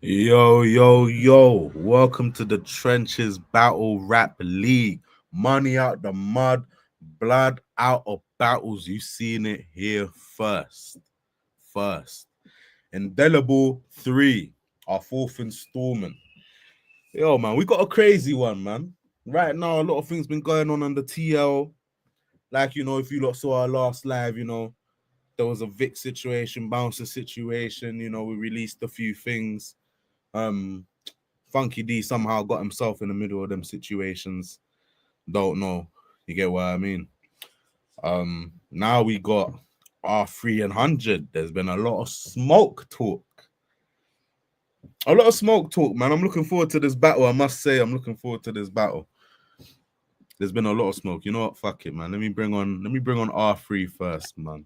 Yo, yo, yo. Welcome to the Trenches Battle Rap League. Money out the mud, blood out of battles. You seen it here first. First. Indelible 3, our fourth installment. Yo, man, we got a crazy one, man. Right now, a lot of things been going on the TL. Like, if you lot saw our last live, there was a Vic situation, bouncer situation. We released a few things. Funky D somehow got himself in the middle of them situations. Don't know. You get what I mean? Now we got R3 and 100. There's been a lot of smoke talk. A lot of smoke talk, man. I'm looking forward to this battle. I must say, I'm looking forward to this battle. There's been a lot of smoke. You know what? Fuck it, man. Let me bring on R3 first, man.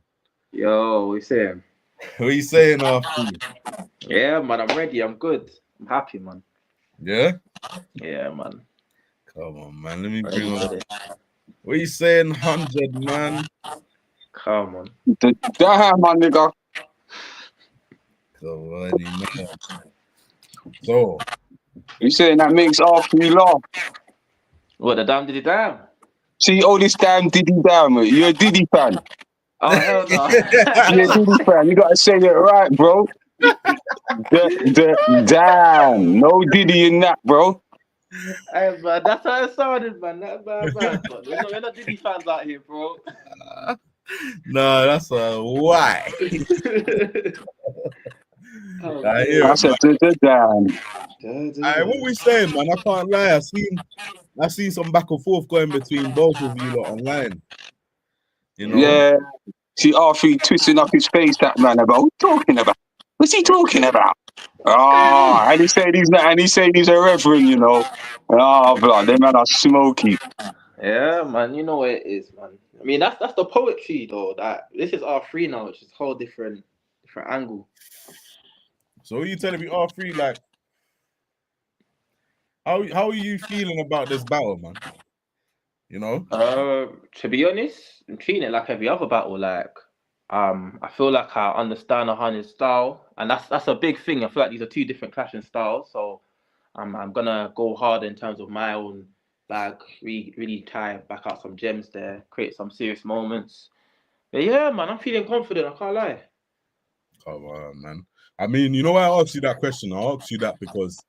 Yo, what you saying? What are you saying, R3? Yeah, man, I'm ready. I'm good. I'm happy, man. Yeah? Yeah, man. Come on, man. Let me Ready bring for on. this. What are you saying, 100, man? Come on. Damn, my nigga. Come on, man. So, You saying that makes R3 laugh? What, the damn did it damn? See, all this damn Diddy damn. You're a Diddy fan. Oh, hell no. You're a Diddy fan. You gotta say it right, bro. Damn. No Diddy in that, bro. Hey, man, that's how it sounded, man. That's bad, man. We're not Diddy fans out here, bro. no, that's why. Oh, I hear I it, said, man. damn. What we saying, man? I can't lie. I seen some back and forth going between both of you lot online. Yeah. See, R3 twisting up his face, that man, about what talking about? What's he talking about? Oh, and he said he's a reverend, you know. Oh, blood, them man are smoky. Yeah, man. You know what it is, man. I mean, that's the poetry, though. That this is R3 now, which is a whole different angle. So, what are you telling me, R3? Like, how are you feeling about this battle, man? To be honest, I'm treating it like every other battle. Like, I feel like I understand Ahani's style, and that's a big thing. I feel like these are two different clashing styles, so I'm gonna go hard in terms of my own, like, really try back out some gems there, create some serious moments. But yeah, man, I'm feeling confident. I can't lie. Come on, man. I mean, you know why I asked you that question? I asked you that because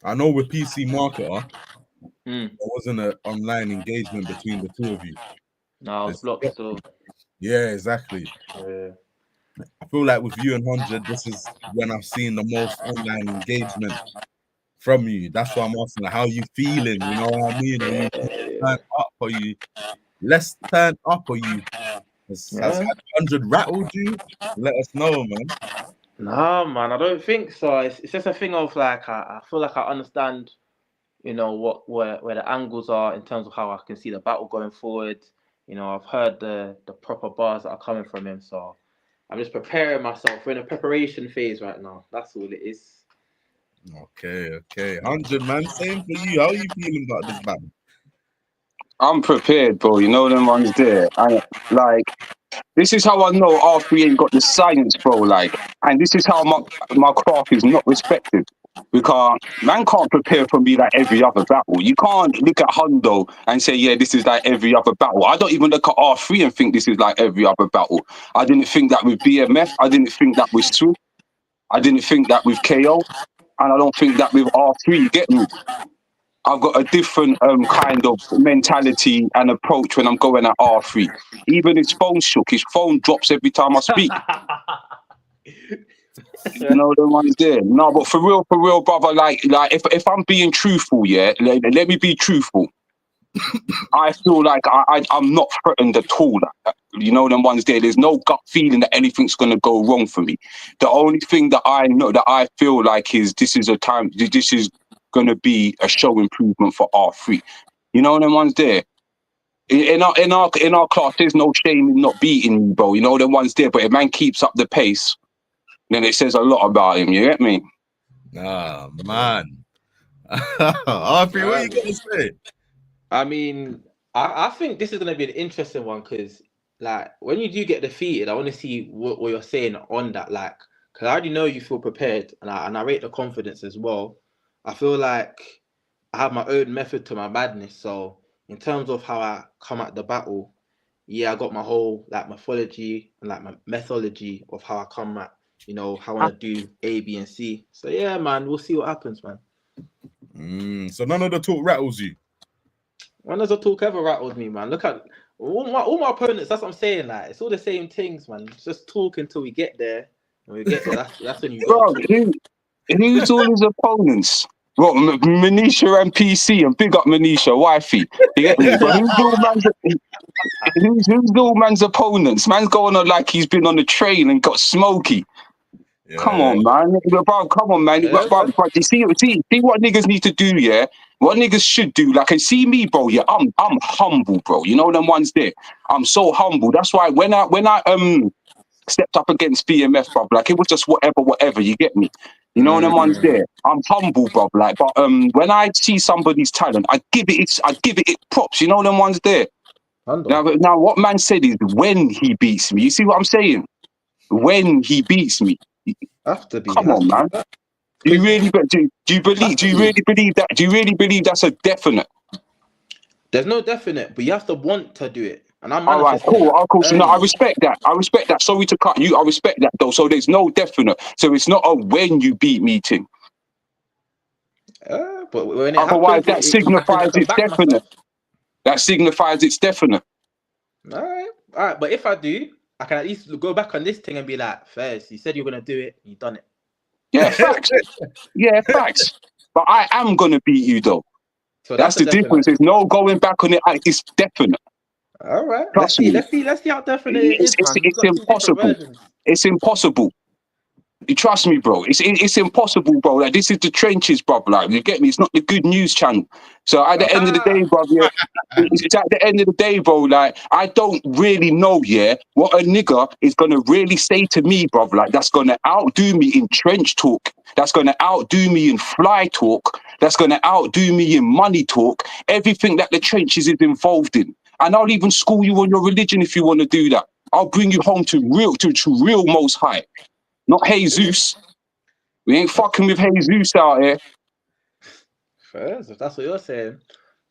I know with PC Marketer, there wasn't an online engagement between the two of you. No, I was blocked still. Yeah, exactly. Yeah. I feel like with you and 100, this is when I've seen the most online engagement from you. That's why I'm asking, like, how you feeling? You know what I mean? Are you turned up? Are you less turned up? Are you has 100 rattled you? Let us know, man. Nah, man, I don't think so. It's just a thing of like I feel like I understand, where the angles are in terms of how I can see the battle going forward. I've heard the proper bars that are coming from him, so I'm just preparing myself. We're in a preparation phase right now. That's all it is. Okay. 100, man. Same for you. How are you feeling about this battle? I'm prepared, bro. You know them ones there. This is how I know R3 ain't got the science, bro. Like, and this is how my craft is not respected. Because man can't prepare for me like every other battle. You can't look at Hundo and say, yeah, this is like every other battle. I don't even look at R3 and think this is like every other battle. I didn't think that with BMF. I didn't think that with Swift. I didn't think that with KO. And I don't think that with R3. You get me? I've got a different kind of mentality and approach when I'm going at R3. Even his phone shook. His phone drops every time I speak. You know the ones there. No, but for real, brother. Like if I'm being truthful, yeah, let me be truthful. I feel like I'm not threatened at all. You know them ones there. There's no gut feeling that anything's gonna go wrong for me. The only thing that I know that I feel like is this is a time. This is gonna be a show improvement for R3. You know them ones there. In our class, there's no shame in not beating me, bro. You know them ones there. But if man keeps up the pace, then it says a lot about him. You get me? Ah, man. R3, what are you gonna say? I mean, I think this is gonna be an interesting one because, like, when you do get defeated, I want to see what you're saying on that. Like, because I already know you feel prepared, and I rate the confidence as well. I feel like I have my own method to my madness. So in terms of how I come at the battle, yeah, I got my whole like mythology and like my methodology of how I come at, how I want to do A, B, and C. So yeah, man, we'll see what happens, man. So none of the talk rattles you. When does the talk ever rattled me, man? Look at all my opponents. That's what I'm saying. Like it's all the same things, man. It's just talk until we get there. When we get there, that's when you Bro, got to who's all his opponents? What, Manisha and PC, and big up Manisha, wifey. You get me? But who's all man's opponents? Man's going on like he's been on a train and got smoky. Yeah. Come on, man. Bro, come on, man. Yeah, Bro, you see what niggas need to do, yeah? What niggas should do. Like, and see me, bro, yeah, I'm humble, bro. You know them ones there? I'm so humble. That's why when I stepped up against BMF, bro, like it was just whatever, you get me? You know them ones there? I'm humble, bro. Like, but when I see somebody's talent, I give it props. You know them ones there? Now what man said is when he beats me. You see what I'm saying? When he beats me. Have to be. Come on, man. Do you really believe that? Do you really believe that's a definite? There's no definite, but you have to want to do it. And I'm all right, cool. Of course, no, I early. respect that. Sorry to cut you. I respect that though. So there's no definite. So it's not a when you beat me thing. But when it Otherwise, happens, that signifies I can it's back definite. myself. That signifies it's definite. All right. But if I do, I can at least go back on this thing and be like, "First, you said you were gonna do it, you done it." Yeah, facts. Yeah, facts. But I am gonna beat you though. So that's the difference. There's no going back on it. It's definite. All right. Trust me. Let's see how definite it is, man. It's impossible. It's impossible. You trust me, bro. It's impossible, bro. Like this is the trenches, bro. Like you get me. It's not the good news channel. So at the end of the day, bro, yeah, it's at the end of the day, bro. Like I don't really know, yeah, what a nigga is gonna really say to me, bro. Like that's gonna outdo me in trench talk. That's gonna outdo me in fly talk. That's gonna outdo me in money talk. Everything that the trenches is involved in. And I'll even school you on your religion if you want to do that. I'll bring you home to real Most High. Not Jesus. We ain't fucking with Jesus out here. First, if that's what you're saying.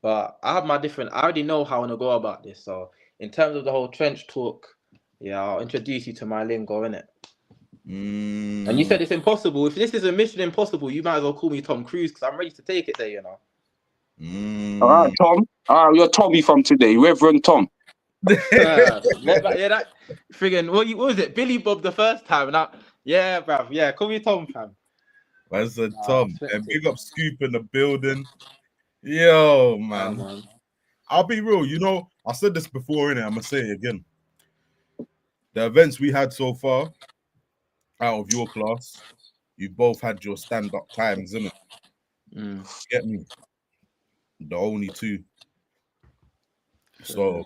But I already know how I want to go about this. So in terms of the whole trench talk, yeah, I'll introduce you to my lingo, innit? And you said it's impossible. If this is a mission impossible, you might as well call me Tom Cruise because I'm ready to take it there, you know. All right, Tom. You're Tommy from today, Reverend Tom. That friggin' what was it? Billy Bob the first time. Now, yeah, bruv. Yeah, call me Tom, fam. Where's the Tom? And big up Scoop in the building. Yo, man. Man. I'll be real. You know, I said this before, innit? I'm gonna say it again. The events we had so far, out of your class, you both had your stand-up times, innit? Get me? The only two. So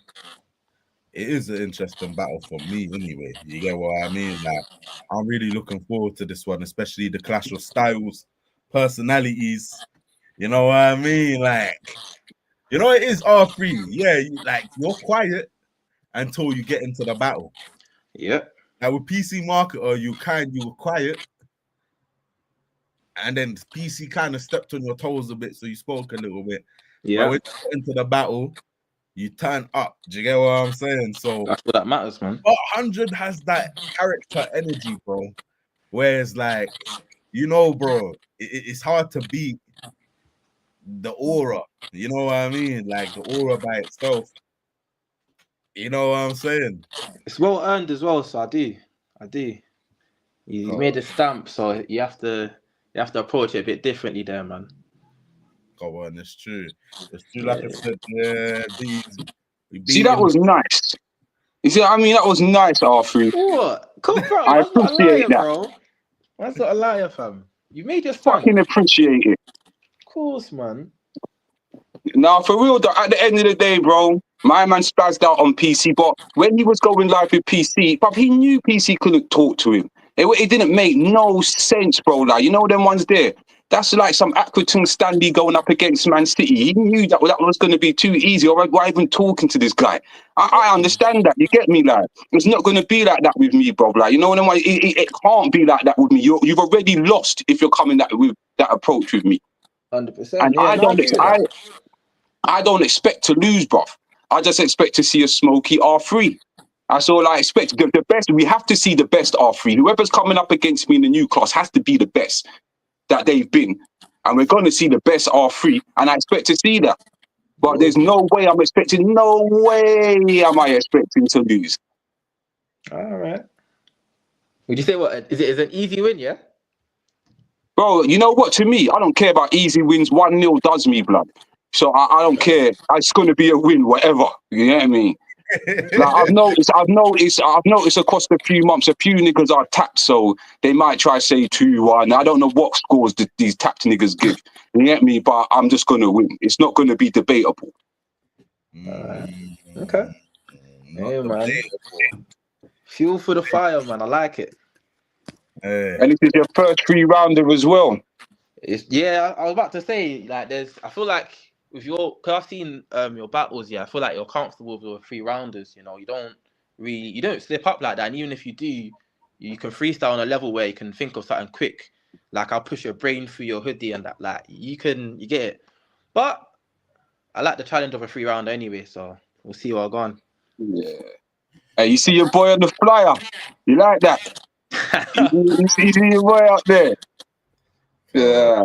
it is an interesting battle for me anyway. You get what I mean? Like, I'm really looking forward to this one, especially the clash of styles, personalities. You know what I mean? Like, you know, it is R3. Yeah, you're quiet until you get into the battle. Yeah. Like with PC Marketer, you were quiet. And then PC kind of stepped on your toes a bit, so you spoke a little bit. Yeah. But when you get into the battle, you turn up. Do you get what I'm saying? So that's what that matters, man. But 100 has that character energy, bro. Whereas, like, you know, bro, it's hard to beat the aura. You know what I mean? Like the aura by itself. You know what I'm saying? It's well earned as well, so I do. You made a stamp, so you have to approach it a bit differently there, man. Come on, it's true. It's true, like I said, yeah. See, that was nice. You see what I mean? That was nice, R3. What? Come on, I appreciate that. bro. That's not a liar, fam. You made your stamp. Fucking appreciate it. Of course, man. Now, for real, though, at the end of the day, bro, my man spazzed out on PC, but when he was going live with PC, but he knew PC couldn't talk to him. It didn't make no sense, bro. Like, you know them ones there? That's like some Accrington Stanley going up against Man City. He knew that was going to be too easy. Or why even talking to this guy? I understand that. You get me? Like, it's not going to be like that with me, bro. Like, you know what I mean? It can't be like that with me. You've already lost if you're coming with that approach with me. 100%. And Yeah, I don't expect to lose, bruv. I just expect to see a smoky R3. That's all I expect. The best. We have to see the best R3. Whoever's coming up against me in the new class has to be the best that they've been, and we're going to see the best R3, and I expect to see that. But there's no way I'm expecting. No way am I expecting to lose. All right. Would you say what is it? Is an easy win? Yeah. Bro, you know what? To me, I don't care about easy wins. 1-0 does me, blood. So I don't care. It's going to be a win, whatever. You know what I mean? Like I've noticed across the few months, a few niggas are tapped, so they might try to say 2-1. I don't know what scores these tapped niggas give. You get me? But I'm just gonna win. It's not gonna be debatable. Okay. Hey, man. Fuel for the fire, man. I like it. And this is your first 3-rounder as well. Yeah, I was about to say, like, I feel like with because I've seen your battles, yeah, I feel like you're comfortable with your 3-rounders. You know, you don't slip up like that. And even if you do, you can freestyle on a level where you can think of something quick. Like I'll push your brain through your hoodie and that. Like you get it. But I like the challenge of a 3-rounder anyway, so we'll see where I go on. Yeah. Hey, you see your boy on the flyer? You like that? you see your boy out there? Yeah.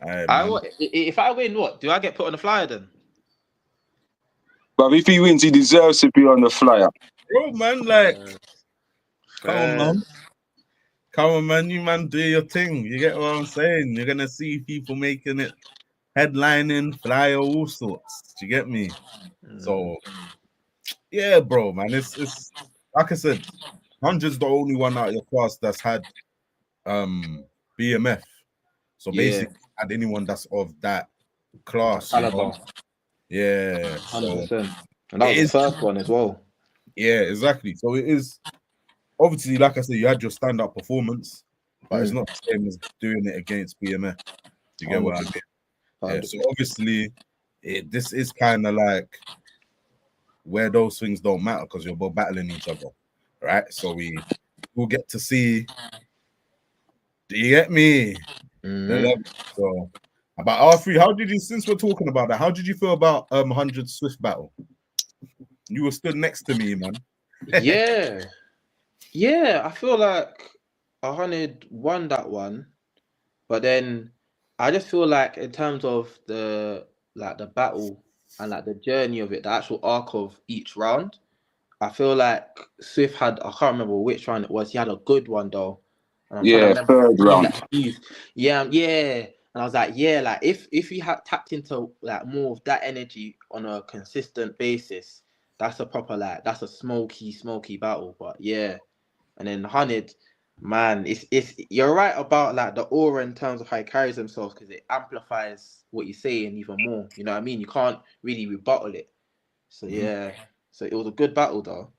If I win, what do I get put on the flyer then? But if he wins, he deserves to be on the flyer. Bro, man, like, come on, man, you man do your thing. You get what I'm saying? You're gonna see people making it headlining, flyer, all sorts. Do you get me? So, yeah, bro, man, it's like I said, 100's the only one out of your class that's had BMF. So basically, had anyone that's of that class, you know? Yeah, 100%. And that was the first one as well. Yeah, exactly. So it is obviously, like I said, you had your stand-up performance, but it's not the same as doing it against BMF. Do you get what I mean? Yeah. So obviously, this is kind of like where those things don't matter because you're both battling each other, right? So we will get to see. Do you get me? So about R3, how did you? Since we're talking about that, how did you feel about 100 Swift battle? You were stood next to me, man. Yeah, I feel like 100 won that one, but then I just feel like in terms of the battle and like the journey of it, the actual arc of each round, I feel like Swift had, I can't remember which round it was. He had a good one though. And I'm trying to remember. Third round. Yeah. And I was like, yeah, like if he had tapped into like more of that energy on a consistent basis, that's a proper that's a smoky battle. But yeah. And then 100, man, it's you're right about like the aura in terms of how he carries himself because it amplifies what he's saying even more. You know what I mean? You can't really rebuttal it. So yeah. So it was a good battle though.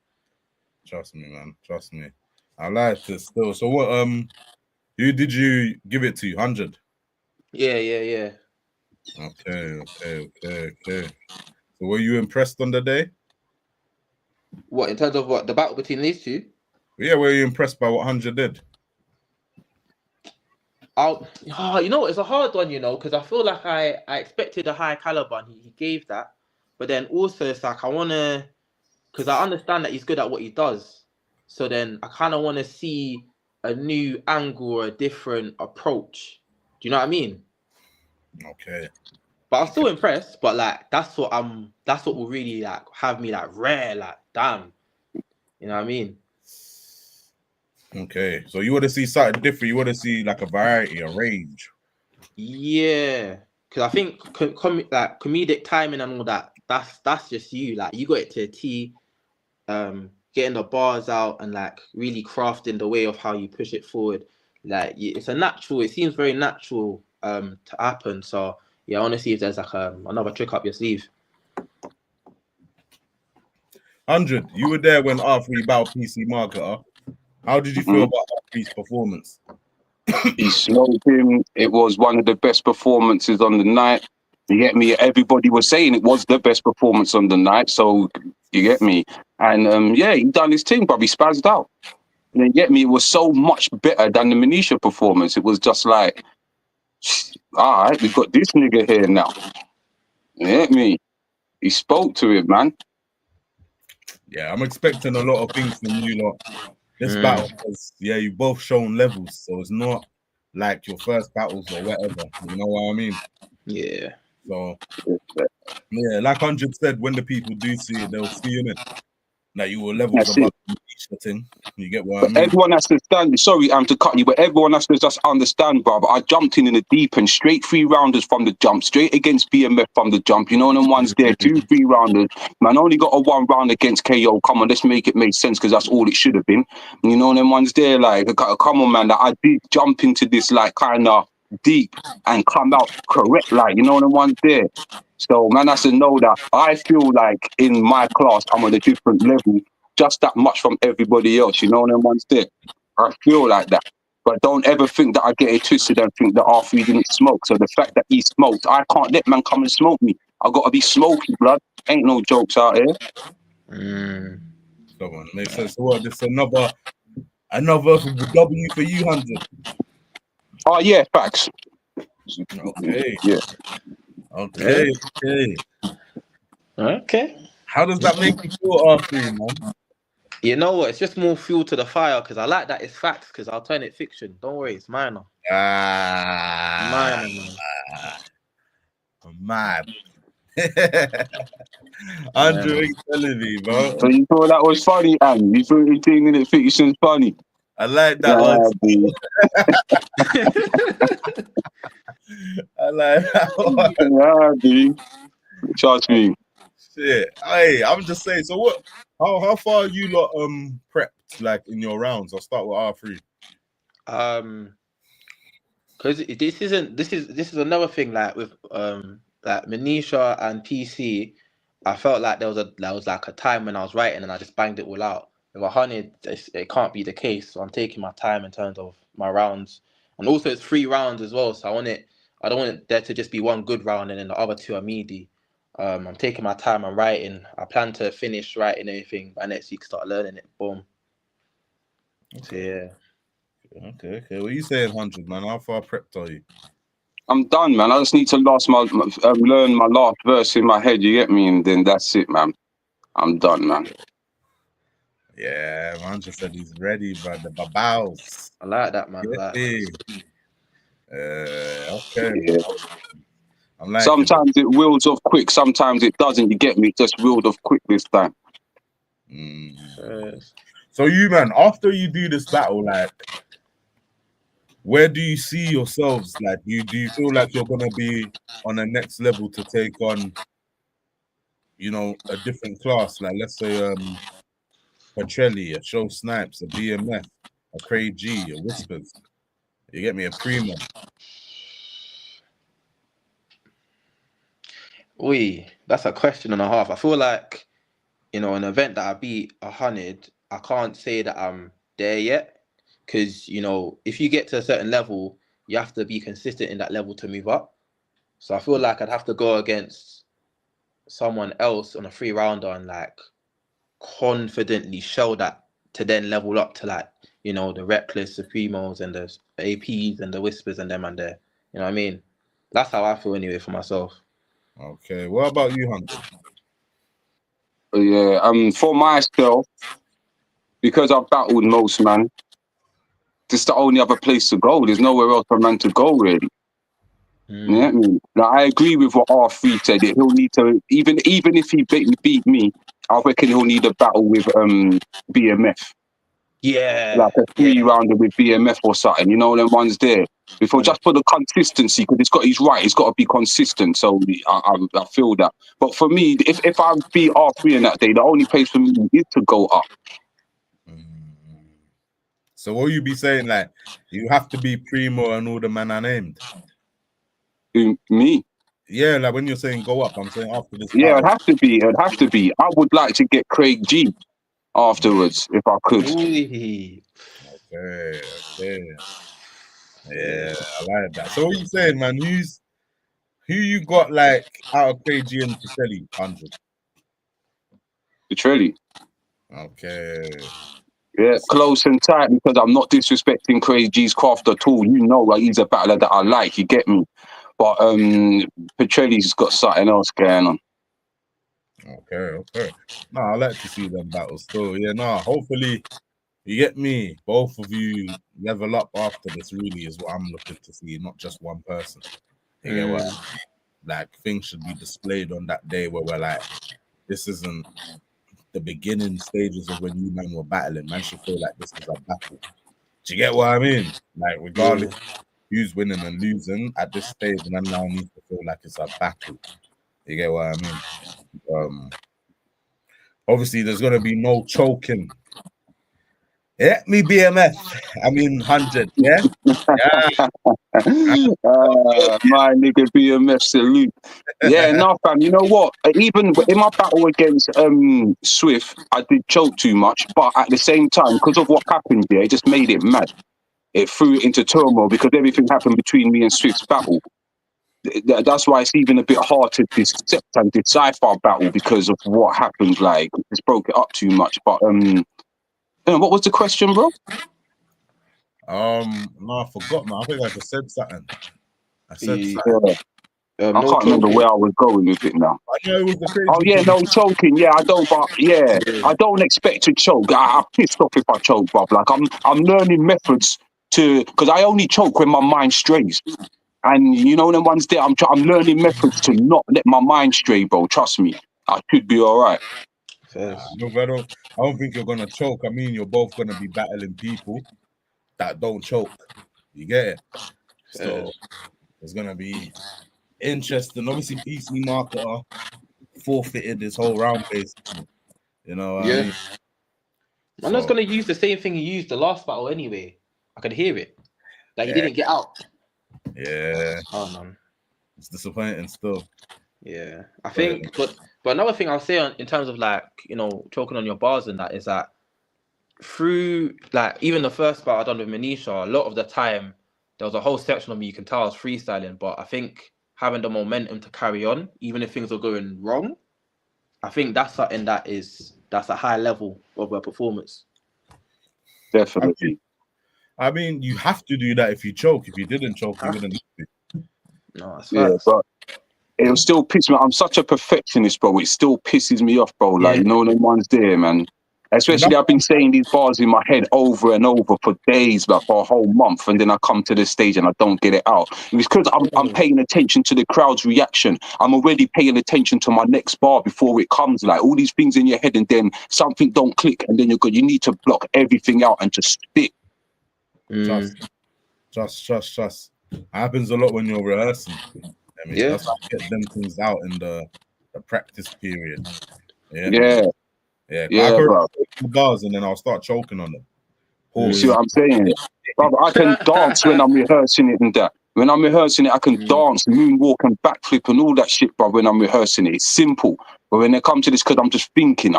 Trust me, man. Trust me. I like it still. So what who did you give it to? 100? Yeah. Okay. So were you impressed on the day? What in terms of what the battle between these two? Yeah, were you impressed by what 100 did? You know, it's a hard one, you know, because I feel like I expected a high caliber and he gave that. But then also it's like I wanna, because I understand that he's good at what he does. So then I kind of want to see a new angle or a different approach. Do you know what I mean? Okay. But I'm still impressed. But like that's what will really like have me like rare, like damn. You know what I mean? Okay. So you want to see something different. You want to see like a variety, a range. Yeah. Because I think comedic timing and all that, that's just you. Like you got it to a T. Getting the bars out and like really crafting the way of how you push it forward. Like it's a natural. It seems very natural to happen. So yeah, I want to see if there's like another trick up your sleeve. 100. You were there when R3 battled PC Marketer. How did you feel about R3's performance? He smoked him. It was one of the best performances on the night. You get me? Everybody was saying it was the best performance on the night. So you get me? And yeah, he done his thing, but he spazzed out. And you get me? It was so much better than the Manisha performance. It was just like, all right, we got this nigga here now. You get me? He spoke to it, man. Yeah, I'm expecting a lot of things from you lot this battle, because you both shown levels, so it's not like your first battles or whatever. You know what I mean? Yeah. So yeah, like 100 said, when the people do see it, they'll see it. Like you were levels That's above it. each thing. You get what I mean? Everyone has to stand. Sorry, to cut you, but everyone has to just understand, bro. I jumped in the deep end, straight 3-rounders from the jump, straight against BMF from the jump. You know, them ones there, 2 3-rounders. Man, only got a 1 round against KO. Come on, let's make it make sense, because that's all it should have been. You know, them ones there, like, come on, man. Like, I did jump into this, like, kind of deep and come out correct, like, you know, them ones there. So, man, has to know that I feel like in my class, I'm on a different level, just that much from everybody else, you know, them ones there. I feel like that. But don't ever think that I get it twisted and think that R3 didn't smoke. So the fact that he smoked, I can't let man come and smoke me. I gotta be smoky, blood. Ain't no jokes out here. Come on, makes sense. So what? This is another W for you, 100. Oh yeah, facts. Okay. Yeah. Okay. How does that make you feel, R3, man? You know what? It's just more fuel to the fire, because I like that it's facts, because I'll turn it fiction. Don't worry, it's minor. Minor, man. Mad. Andrew ain't telling me, bro. So you thought that was funny, and you thought you thinking it fiction's funny. I like that one. I like that one. Dude. Trust me. Shit. Hey, I'm just saying. So what? How far are you lot prepped, like, in your rounds? I'll start with R3. Because this is another thing, like with like Manisha and PC. I felt like there was like a time when I was writing and I just banged it all out. With 100, it can't be the case. So I'm taking my time in terms of my rounds, and also it's 3 rounds as well. So I don't want there to just be one good round and then the other 2 are meaty. I'm taking my time and writing. I plan to finish writing everything by next week. Start learning it. Boom. Okay. So, yeah. Okay. What are you saying, 100, man? How far prepped are you? I'm done, man. I just need to learn my last verse in my head. You get me, and then that's it, man. I'm done, man. Yeah, man just said he's ready, bro. The babaus. I like that, man. Okay. Yeah. I'm like sometimes it wheels off quick, sometimes it doesn't. You get me? Just wheeled off quick this time. So you, man, after you do this battle, like, where do you see yourselves? Like, do you feel like you're gonna be on the next level to take on, you know, a different class? Like, let's say Petrelli, a Show Snipes, a BMF, a Craig G, a Whispers. You get me? A Primo. That's a question and a half. I feel like, you know, an event that I beat 100, I can't say that I'm there yet, because, you know, if you get to a certain level, you have to be consistent in that level to move up. So I feel like I'd have to go against someone else on a 3-rounder and like confidently show that to then level up to, like, you know, the Reckless, the Primos and the APs and the Whispers and them and there. You know what I mean? That's how I feel anyway for myself. Okay. What about you, Hunter? Yeah, for myself, because I've battled most, man, this is the only other place to go. There's nowhere else for a man to go, really. Yeah, I mean, like, I agree with what R3 said. He'll need to, even if he beat me, I reckon he'll need a battle with BMF. Yeah. Like a 3-rounder with BMF or something. You know, them ones there. Before, just for the consistency, because he's right. He's got to be consistent. So I feel that. But for me, if I beat R3 in that day, the only place for me is to go up. So what you be saying, like, you have to be Primo and all the man I named? Me? Yeah, like when you're saying go up, I'm saying after this. Yeah, it'd have to be. It'd have to be. I would like to get Craig G afterwards if I could. Yeah, I like that. So what you saying, man? Who you got like out of KG and Patelli? 100. Literally. Okay. Yeah, close and tight because I'm not disrespecting Crazy G's craft at all. You know, like, he's a battler that I like. You get me? But Petrelli's got something else going on. Okay. No, I like to see them battles still. Yeah, no, hopefully you get me. Both of you level up after this, really, is what I'm looking to see, not just one person. You get what? Like, things should be displayed on that day where we're like, this isn't the beginning stages of when you men were battling. Man should feel like this is a battle. Do you get what I mean? Like, regardless who's winning and losing at this stage, man now needs to feel like it's a battle. You get what I mean? Obviously, there's gonna be no choking. Yeah, me BMF. I mean 100. Yeah. My nigga BMF salute. Yeah, no, fam. You know what? Even in my battle against Swift, I did choke too much, but at the same time, because of what happened there, it just made it mad. It threw it into turmoil because everything happened between me and Swift's battle. That's why it's even a bit hard to dissect and decipher battle because of what happened. Like, it's broke it up too much. But what was the question, bro? No, I forgot, man. I think I just said something. I said Yeah. something. I can't remember where I was going with it now. I know it was the crazy. Oh yeah, no choking. Yeah, I don't. But yeah, I don't expect to choke. I'm pissed off if I choke, bruv. Like, I'm learning methods because I only choke when my mind strays. And you know, the ones there, I'm learning methods to not let my mind stray, bro. Trust me, I should be all right. Look, I don't think you're gonna choke. I mean, you're both gonna be battling people that don't choke. You get it? So it's gonna be interesting. Obviously, PC Marketer forfeited this whole round, basically. You know what I mean? I'm just gonna use the same thing he used the last battle anyway. I could hear it. Like, he didn't get out. Yeah. Oh man. It's disappointing still. Yeah. I think but another thing I'll say in terms of, like, you know, choking on your bars and that is that through, like, even the first battle I done with Manisha, a lot of the time there was a whole section of me you can tell I was freestyling, but I think having the momentum to carry on, even if things are going wrong, I think that's something that's a high level of a performance. Definitely. I mean, you have to do that if you choke. If you didn't choke, you wouldn't. No, that's yeah, but it'll still piss me. I'm such a perfectionist, bro. It still pisses me off, bro. Like, you know, them ones there, man. Especially, I've been saying these bars in my head over and over for days, like for a whole month, and then I come to the stage and I don't get it out. It's because I'm paying attention to the crowd's reaction. I'm already paying attention to my next bar before it comes. Like, all these things in your head, and then something don't click, and then you need to block everything out and just spit. Trust. Happens a lot when you're rehearsing. I mean, that's how you get them things out in the practice period. Yeah, bro. The bars and then I'll start choking on them. You see what I'm saying? Brother, I can dance when I'm rehearsing it and that. When I'm rehearsing it, I can dance, moonwalk and backflip and all that shit, bro, when I'm rehearsing it. It's simple. But when it comes to this, because I'm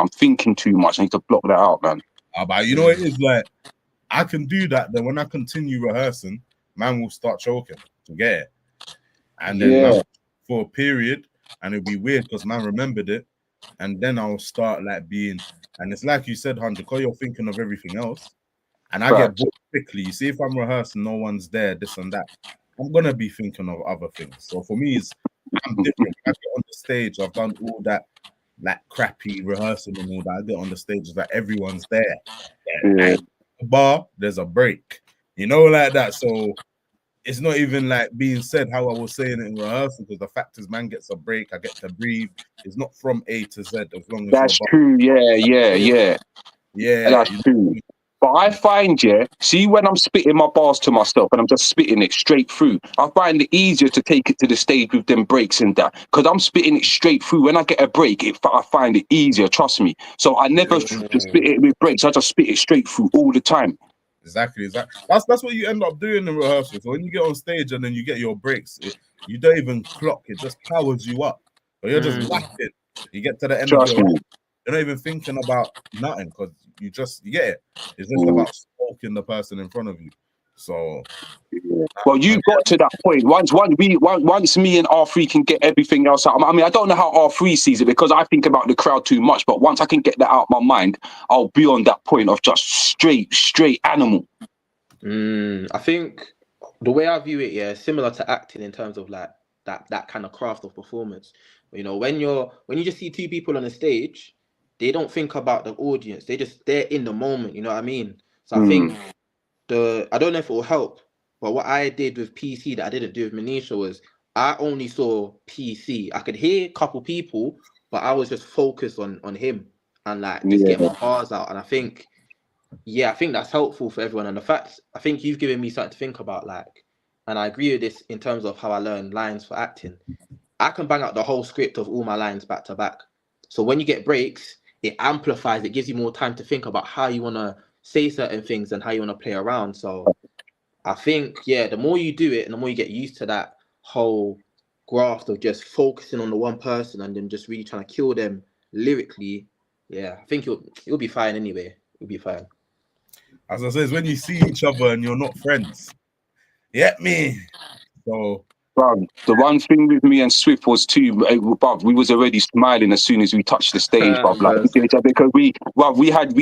thinking too much. I need to block that out, man. But you know what it is, like, I can do that. Then when I continue rehearsing, man will start choking to get it. And then man, for a period, and it'll be weird because man remembered it. And then I'll start like being, and it's like you said, 100, because you're thinking of everything else. And I get bored quickly. You see, if I'm rehearsing, no one's there, this and that, I'm gonna be thinking of other things. So for me, I'm different. I get on the stage, I've done all that like crappy rehearsing and all that. I get on the stage, it's like everyone's there. Like, bar, there's a break, you know, like that. So it's not even like being said how I was saying it in rehearsal, because the fact is, man gets a break, I get to breathe. It's not from A to Z as long as that's true. Yeah. That's true. But I find, see, when I'm spitting my bars to myself and I'm just spitting it straight through, I find it easier to take it to the stage with them breaks and that. Because I'm spitting it straight through. When I get a break, I find it easier, trust me. So I never just spit it with breaks. I just spit it straight through all the time. Exactly. That's what you end up doing in rehearsal. So when you get on stage and then you get your breaks, you don't even clock. It just powers you up. But you're just whacking. You get to the end of your life, you're not even thinking about nothing because you get it. It's just about smoking the person in front of you. So, well, you got to that point. Once me and R3 can get everything else out. I mean, I don't know how R3 sees it because I think about the crowd too much. But once I can get that out of my mind, I'll be on that point of just straight animal. I think the way I view it, yeah, is similar to acting in terms of like that kind of craft of performance. You know, when you just see two people on a stage, they don't think about the audience. They're in the moment. You know what I mean? So I think I don't know if it will help, but what I did with PC that I didn't do with Manisha was I only saw PC. I could hear a couple people, but I was just focused on him and like just get my bars out. And I think that's helpful for everyone. And the fact, I think you've given me something to think about, like, and I agree with this in terms of how I learn lines for acting. I can bang out the whole script of all my lines back to back. So when you get breaks, it amplifies, it gives you more time to think about how you want to say certain things and how you want to play around. So I think, the more you do it and the more you get used to that whole graft of just focusing on the one person and then just really trying to kill them lyrically, I think you'll be fine anyway. You'll be fine. As I said, it's when you see each other and you're not friends. You get me? So, Bruv, the one thing with me and Swift was too, bruv, we was already smiling as soon as we touched the stage, bruv. Like, because we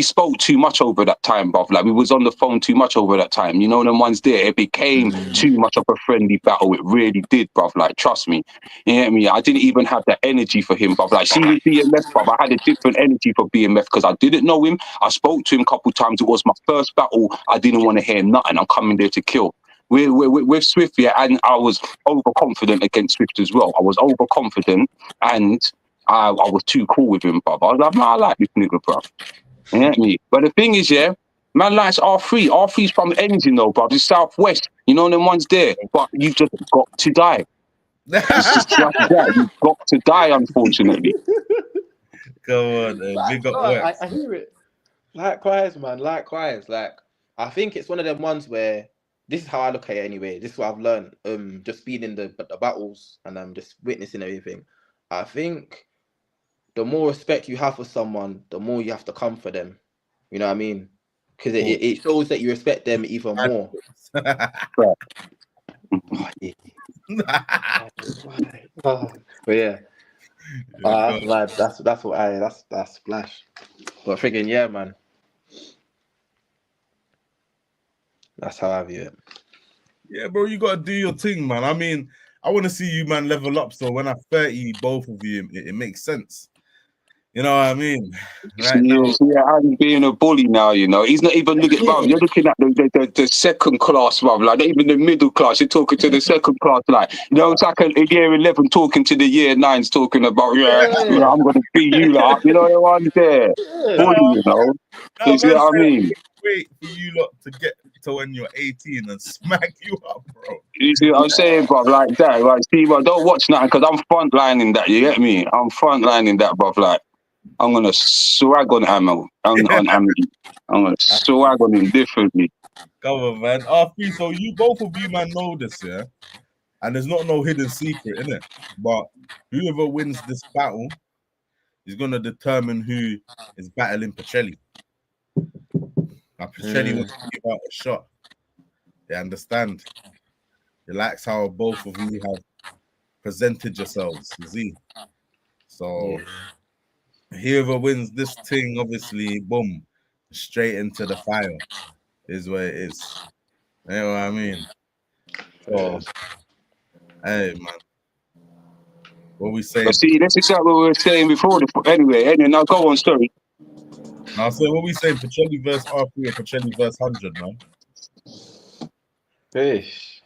spoke too much over that time, bruv. Like, we was on the phone too much over that time. You know, them ones there, it became too much of a friendly battle. It really did, bruv. Like, trust me. You hear me? I didn't even have that energy for him, bruv. Like, see, with BMF, bruv, I had a different energy for BMF because I didn't know him. I spoke to him a couple times. It was my first battle. I didn't want to hear nothing. I'm coming there to kill. With Swift, and I was overconfident against Swift as well. I was overconfident, and I was too cool with him, bruv. I was like, man, I like this nigga, bruv. You get me? But the thing is, man likes R3. R3's from Engine, though, bruv. It's Southwest. You know them ones there. But you just got to die. It's just that. You've got to die, unfortunately. Come on, big up work. I hear it. Likewise, man. Likewise. Like, I think it's one of them ones where this is how I look at it anyway. This is what I've learned. Just being in the battles and just witnessing everything. I think the more respect you have for someone, the more you have to come for them. You know what I mean? Because it shows that you respect them even more. But yeah. That's splash. But friggin' man. That's how I view it. Yeah, bro, you gotta do your thing, man. I mean, I want to see you, man, level up. So when I'm 30, both of you, it makes sense. You know what I mean? Right now, I'm being a bully now. You know, he's not even looking. Bro, you're looking at the second class, bro. Like not even the middle class. You're talking to the second class, like you know, it's like a year 11 talking to the year 9s, talking about I'm gonna beat you, like you know the ones there. Bully, you know. You see what I mean? Wait for you lot to get to when you're 18 and smack you up, bro. You see what I'm saying, bro? Like that, right? See, bro, don't watch nothing because I'm frontlining that. You get me? I'm frontlining that, bro. Like. I'm gonna swag on Ammo. On Ammo. I'm gonna swag on him differently. Come on, man. R3, so you both of you, man, know this, yeah? And there's not no hidden secret, innit? But whoever wins this battle is gonna determine who is battling Pacelli. Now, Pacelli wants to give out a shot. They understand. He likes how both of you have presented yourselves, you see? So whoever wins this thing, obviously, boom, straight into the fire is what it is. You know what I mean? So, hey, man. What we saying? See, this is what we were saying before. Anyway, now go on, sorry. Now, so what we saying? Pacelli versus R3 or Pacelli versus 100, man? Fish.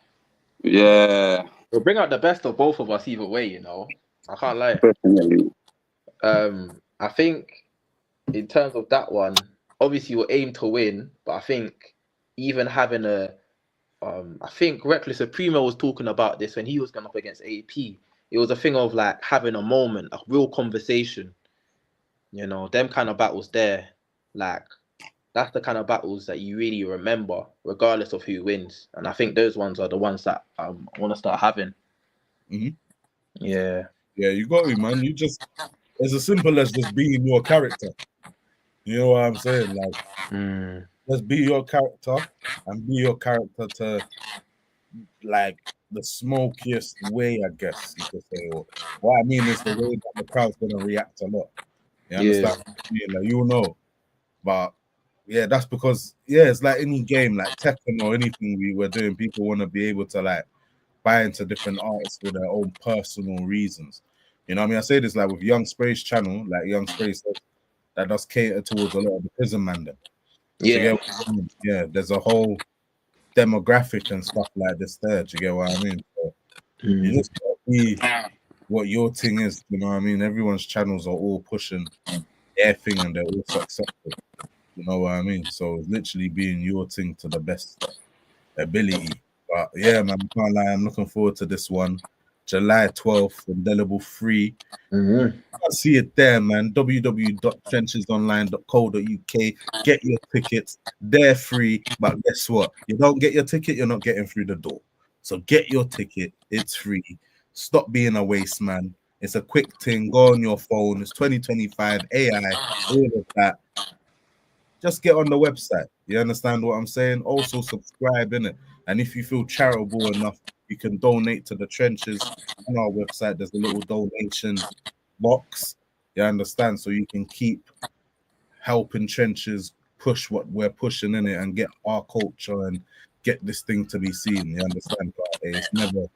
Yeah. We'll bring out the best of both of us either way, you know. I can't lie. Definitely. I think in terms of that one, obviously we'll aim to win, but I think even having I think Reckless Supremo was talking about this when he was going up against AP. It was a thing of like having a moment, a real conversation. You know, them kind of battles there, like that's the kind of battles that you really remember, regardless of who wins. And I think those ones are the ones that I want to start having. Yeah, you got it, man. You just, it's as simple as just being your character. You know what I'm saying? Like, Just be your character and be your character to like the smokiest way, I guess you could say. Or what I mean is the way that the crowd's gonna react a lot. You understand? What I mean? Like you know, but yeah, that's because it's like any game, like Tekken or anything we were doing. People want to be able to like buy into different artists for their own personal reasons. You know what I mean? I say this like with Young Spray's channel, like Young Spray says, that does cater towards a lot of the prison man them. Do you get what I mean? Yeah, there's a whole demographic and stuff like this there. Do you get what I mean? So you just gotta be what your thing is. You know what I mean? Everyone's channels are all pushing their thing and they're all successful. You know what I mean? So it's literally being your thing to the best ability. But yeah, man, I can't lie. I'm looking forward to this one. July 12th, Indelible 3. I see it there, man. www.trenchesonline.co.uk. Get your tickets. They're free. But guess what? You don't get your ticket, you're not getting through the door. So get your ticket. It's free. Stop being a waste man. It's a quick thing. Go on your phone. It's 2025 AI, all of that. Just get on the website. You understand what I'm saying? Also subscribe in it. And if you feel charitable enough, you can donate to the trenches on our website. There's a little donation box. You understand? So you can keep helping trenches push what we're pushing in it and get our culture and get this thing to be seen. You understand? But it's never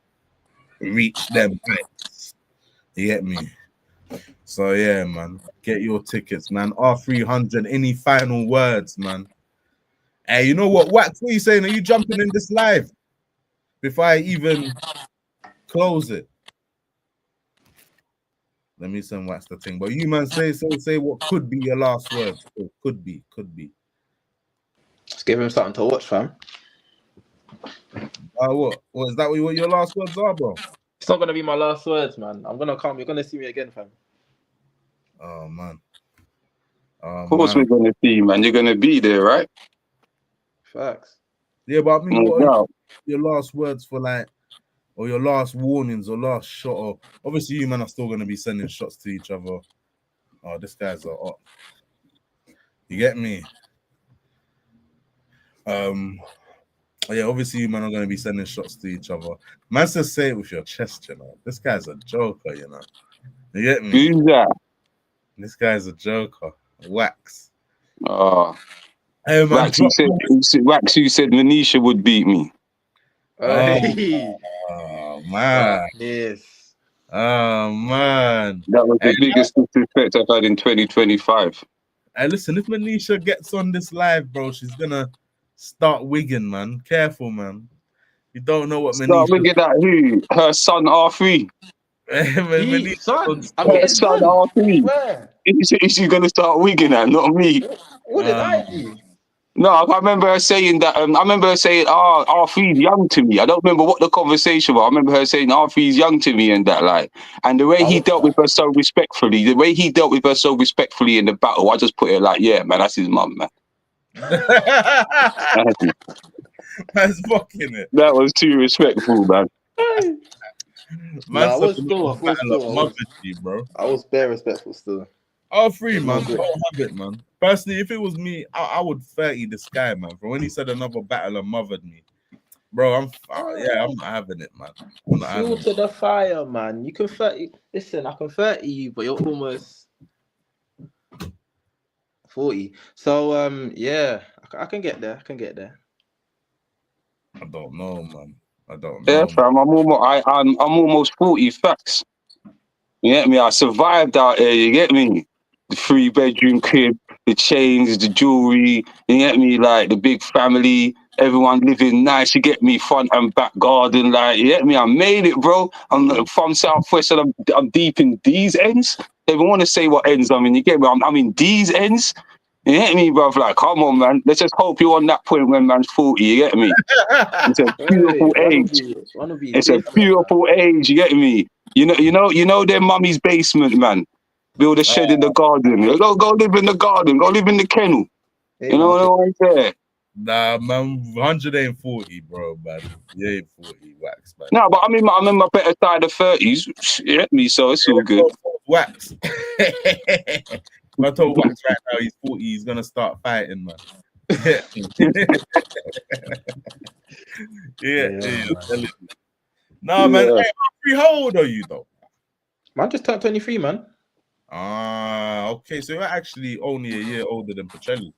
reached them heights. You get me? So yeah, man, get your tickets, man. R300. Any final words, man? Hey, you know what? Wax, what are you saying? Are you jumping in this live before I even close it? Let me send Wax the thing. But you, man, say what could be your last words. Oh, could be. Just give him something to watch, fam. What is that? What your last words are, bro? It's not gonna be my last words, man. I'm gonna come. You're gonna see me again, fam. Oh man. Of course we're gonna see, man. You're gonna be there, right? Facts. Yeah, but I mean, No what are doubt. your last words for like, or your last warnings or last shot? Or obviously, you man are still gonna be sending shots to each other. Oh, this guy's a op. You get me? Yeah, obviously, you man are gonna be sending shots to each other. Man says say it with your chest, you know. This guy's a joker, you know. You get me? Who's that? This guy's a joker. Wax. Oh, Hey man, Wax, who said Manisha would beat me. Oh man. Yes. Oh man. That was the biggest disrespect I've had in 2025. Hey, listen, if Manisha gets on this live, bro, she's gonna start wigging, man. Careful, man. You don't know what Start Manisha. wigging at who? Her son R3. Son, I'm Her getting son done. R3. Where? Is she gonna start wigging at? Not me. What did I do? No, I remember her saying that. I remember her saying, R3's young to me. I don't remember what the conversation was. I remember her saying, R3's young to me and that, like. And the way he dealt with her so respectfully, in the battle, I just put it like, yeah, man, that's his mum, man. That's fucking it. That was too respectful, man. Man, I was bare respectful still. R3, man. Don't have it, man. Personally, if it was me, I would 30 this guy, man. From when he said another battle and mothered me, bro, I'm not having it, man. Fuel to the fire, man. You can 30. Listen, I can 30 you, but you're almost 40. So yeah, I can get there. I don't know, man. Yeah, fam. I'm almost 40. Facts. You get me? I survived out there. You get me? The 3-bedroom crib, the chains, the jewelry. You get me? Like the big family, everyone living nice. You get me? Front and back garden. Like, you get me? I made it, bro. I'm from Southwest, and I'm deep in these ends. They don't want to say what ends I'm in. You get me? I'm in these ends. You get me, bruv? Like, come on, man. Let's just hope you're on that point when man's 40. You get me? It's a beautiful age. It's a beautiful age. You get me? You know their mummy's basement, man. Build a shed in the garden. Go live in the garden. Go live in the kennel. You know what I'm saying? Nah, man, 140, bro, man. You ain't 40, Wax, man. No, but I'm in my better side of 30s. You get me? So it's all good. Wax. I told Wax right now he's 40, he's gonna start fighting, man. Yeah. Man. No, man. Yeah. Hey, Humphrey, how old are you though? Man just turned 23, man. Okay. So you're actually only a year older than Pacelli.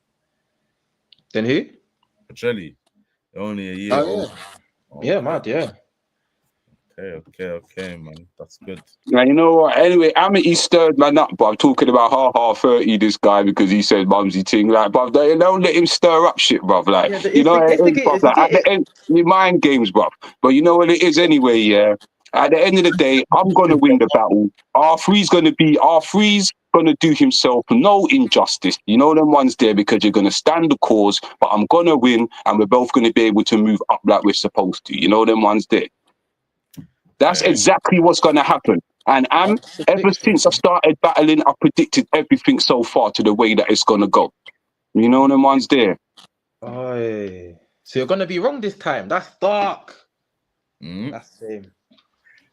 Then who? Pacelli, you're only a year Oh, older. yeah, Okay. mad, yeah. Okay, man. That's good. Now, you know what? Anyway, Amity stirred man up, bruv, talking about 30 this guy because he said mumsy ting. Like, bruv, don't let him stir up shit, bruv. Like, Yeah, you know what it is, bruv? it's Like, at the end, your mind games, bruv. But you know what it is anyway, yeah? At the end of the day, I'm going to win the battle. R3's going to do himself no injustice. You know them ones there because you're going to stand the cause, but I'm going to win and we're both going to be able to move up like we're supposed to. You know them ones there. That's exactly what's going to happen. And ever since I started battling, I predicted everything so far to the way that it's going to go. You know them ones there. Oh, so you're gonna be wrong this time. That's dark. That's shame.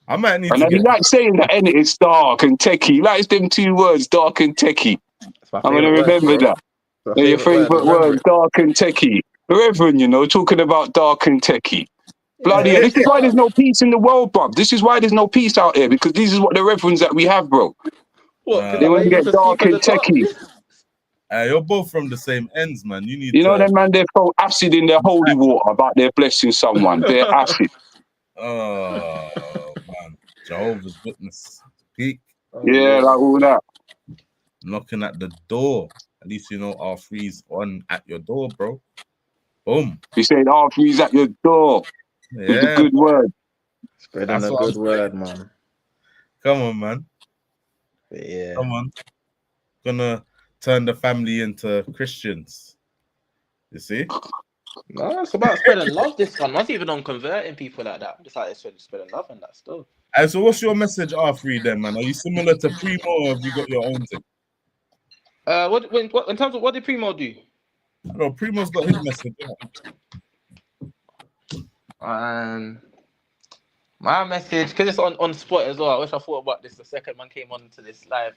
I might need And to then he get. likes saying that, and it's dark and techie. He likes them two words, dark and techie. That's my I'm going to favorite word, remember bro. that. My They're your favorite word. favourite Remember word, it. dark and techie. Reverend, you know, talking about dark and techie. Bloody hell, Yeah, this is why there's no peace in the world, bruv. This is why there's no peace out here, because this is what the reverends that we have, bro. what? Because They I'm want to able get to see dark for the and techie. darkness. You're both from the same ends, man. You need You know to. them man, they throw acid in their holy water about their blessing someone. They're acid. Oh man, Jehovah's Witness. Peak Yeah, like all that. knocking at the door. At least you know R3's on at your door, bro. Boom. He said, R3's at your door. With a Yeah, good word. Spreading that's a what I'm good saying. word, man. Come on, man. But yeah. Come on. Gonna turn the family into Christians. You see? No, it's about spreading love. This one, not even on converting people like that. Just like spreading love and that stuff. And so what's your message, R3 then, man? Are you similar to Primo or have you got your own thing? What in terms of what did Primo do? No, Primo's got his message. My message, because it's on spot as well. I wish I thought about this the second man came on to this live.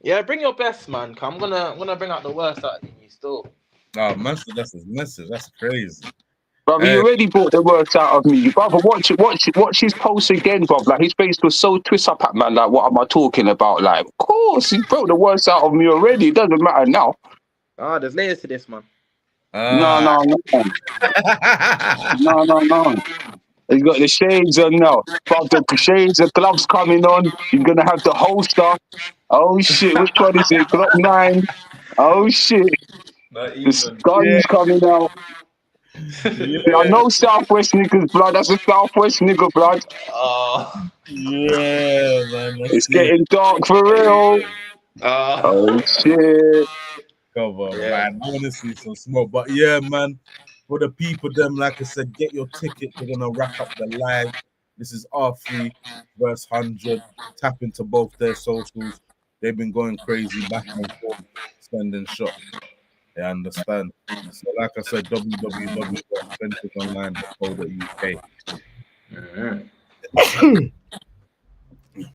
Yeah, bring your best, man. 'Cause I'm gonna bring out the worst out of you still. Oh, man, so that's his message. That's crazy. Brother, he already brought the words out of me. Brother, watch his post again, bruv. Like, his face was so twist up at, man. Like, what am I talking about? Like, of course, he brought the words out of me already. It doesn't matter now. There's layers to this, man. No. He's got the shades on now. Bruv, the shades, the gloves coming on. He's going to have the holster. Oh, shit. Which one is it? Glock 9. Oh, shit. The gun's coming out. Yeah, I know Southwest niggas, blood. That's a Southwest nigga, blood. Yeah, man. It's getting dark for real. Oh, shit. Come on, man. I want to see some smoke. But yeah, man, for the people, them, like I said, get your ticket. We're going to wrap up the live. This is R3 verse 100. Tap into both their socials. They've been going crazy back and forth, sending shots. They understand. So, like I said, www.trenchesonline.co.uk.